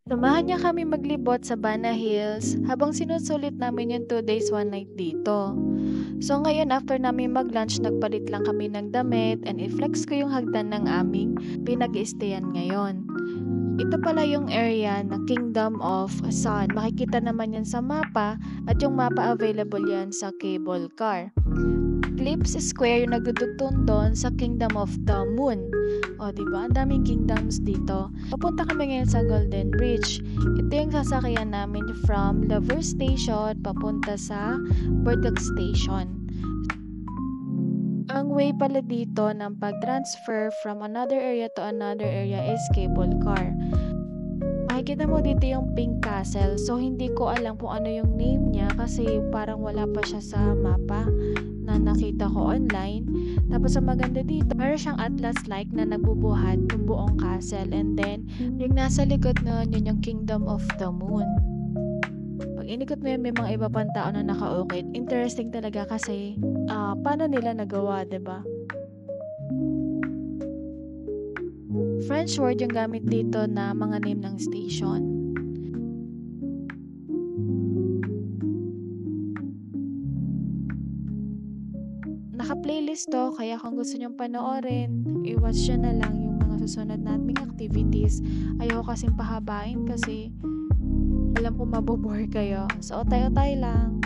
Samahan niya kami maglibot sa Bana Hills habang sinusulit namin yung 2 days 1 night dito. So ngayon after namin mag-lunch, nagpalit lang kami ng damit and i-flex ko yung hagdan ng aming pinag-i-stayan ngayon. Ito pala yung area na Kingdom of Sun. Makikita naman yan sa mapa at yung mapa available yan sa cable car. Eclipse Square yung nagdudugtong doon sa Kingdom of the Moon. O, diba? Ang daming kingdoms dito. Papunta kami ngayon sa Golden Bridge. Ito yung sasakyan namin from Lover Station papunta sa Burdock Station. Ang way pala dito ng pag-transfer from another area to another area is cable car. Makikita mo dito yung Pink Castle. So, hindi ko alam kung ano yung name niya kasi parang wala pa siya sa mapa na nakita ko online. Tapos, ang maganda dito, meron siyang atlas-like na nagbubuhat ng buong castle. And then, yung nasa likod nun, yun yung Kingdom of the Moon. Pag inikot mo yun, may mga iba pang tao na nakaukit. Interesting talaga kasi paano nila nagawa, 'di ba? French word yung gamit dito na mga name ng station. Naka-playlist to, kaya kung gusto nyong panoorin, i-watch nyo na lang yung mga susunod nating activities. Ayoko kasing pahabain kasi alam ko mabobore kayo. So, utay-utay lang.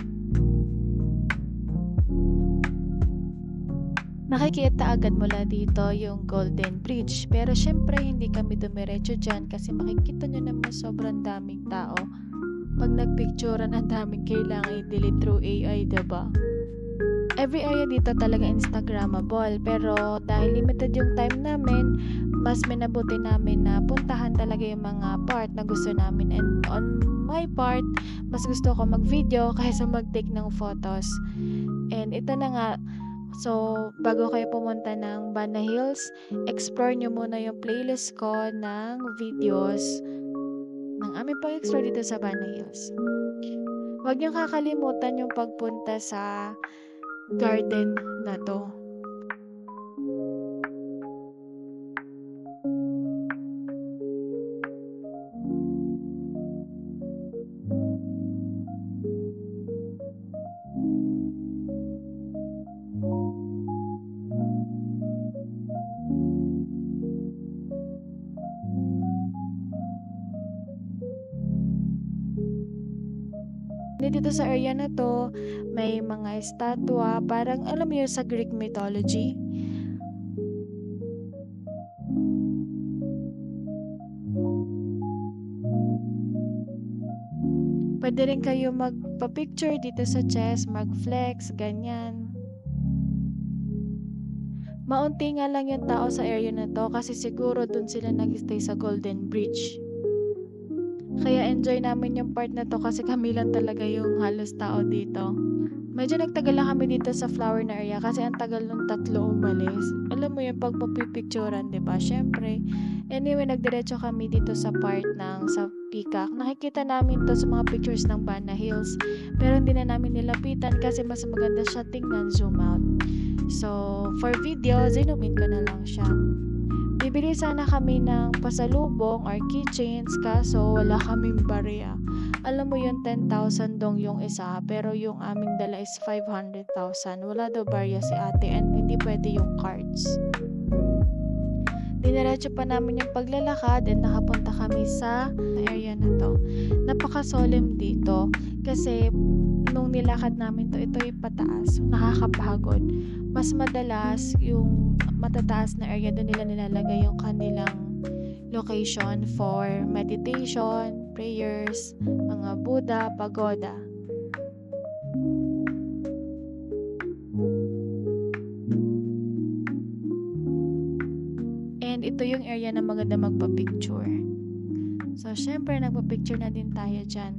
Makikita agad mula dito yung Golden Bridge. Pero syempre, hindi kami dumiretso dyan kasi makikita nyo naman sobrang daming tao. Pag nagpicturean, ang daming kailangan i-delete through AI, diba? Every area dito talaga Instagrammable, pero dahil limited yung time namin, mas minabuti namin na puntahan talaga yung mga part na gusto namin. And on my part, mas gusto ko mag-video kaysa mag-take ng photos. And ito na nga, so bago kayo pumunta ng Bana Hills, explore nyo muna yung playlist ko ng videos ng aming pag-explore dito sa Bana Hills. Huwag nyo kakalimutan yung pagpunta sa garden na to. Dito sa area na to, may mga estatwa, parang alam mo yun sa Greek mythology. Pwede rin kayo magpa-picture dito sa chest, mag-flex, ganyan. Maunti nga lang yung tao sa area na to kasi siguro dun sila nag-stay sa Golden Bridge. Kaya enjoy namin yung part na to kasi kami lang talaga yung halos tao dito. Medyo nagtagal lang kami dito sa flower na area kasi ang tagal nung tatlo umalis. Alam mo yung pagpapipicturan, diba? Syempre. Anyway, nagdiretso kami dito sa part ng sa Peacock. Nakikita namin to sa mga pictures ng Bana Hills. Pero hindi na namin nilapitan kasi mas maganda siya tingnan, zoom out. So, for video, zoom in ko na lang siya. Bibili sana kami ng pasalubong or keychains kaso wala kaming barya. Alam mo yung 10,000 dong yung isa pero yung aming dala is 500,000. Wala daw barya si ate and hindi pwede yung cards. Diniretso pa namin yung paglalakad and nakapunta kami sa area na to. Napaka-solemn dito kasi nung nilakad namin to, ito'y pataas. Nakakapagod. Mas madalas yung matataas na area doon nila nilalagay yung kanilang location for meditation, prayers, mga Buddha, pagoda. And ito yung area na maganda magpa-picture. So, syempre, nagpa-picture na din tayo dyan.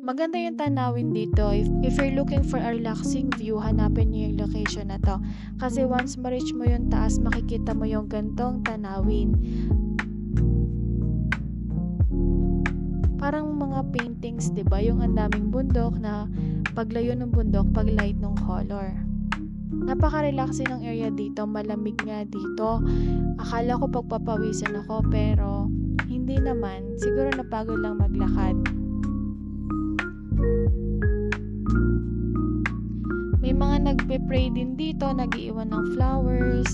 Maganda yung tanawin dito. If you're looking for a relaxing view, hanapin nyo yung location na to. Kasi once ma-reach mo yung taas, makikita mo yung gantong tanawin. Parang mga paintings, diba? Yung ang daming bundok na paglayo ng bundok, paglight ng color. Napaka-relaxing ng area dito. Malamig nga dito. Akala ko pagpapawisan ako, pero hindi Enjoy naman. Siguro napagod lang maglakad. May mga nagpe-pray din dito, nag-iiwan ng flowers.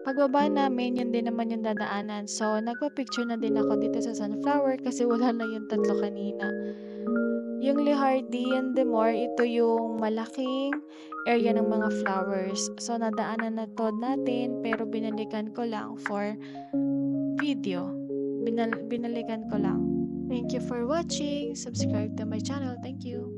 Pagbaba namin, yun din naman yung dadaanan. So, nagpa-picture na din ako dito sa sunflower kasi wala na yung tatlo kanina. Yung Lehardi and Demore, ito yung malaking area ng mga flowers. So, nadaanan na to natin pero binalikan ko lang for video. Binalikan ko lang. Thank you for watching. Subscribe to my channel. Thank you.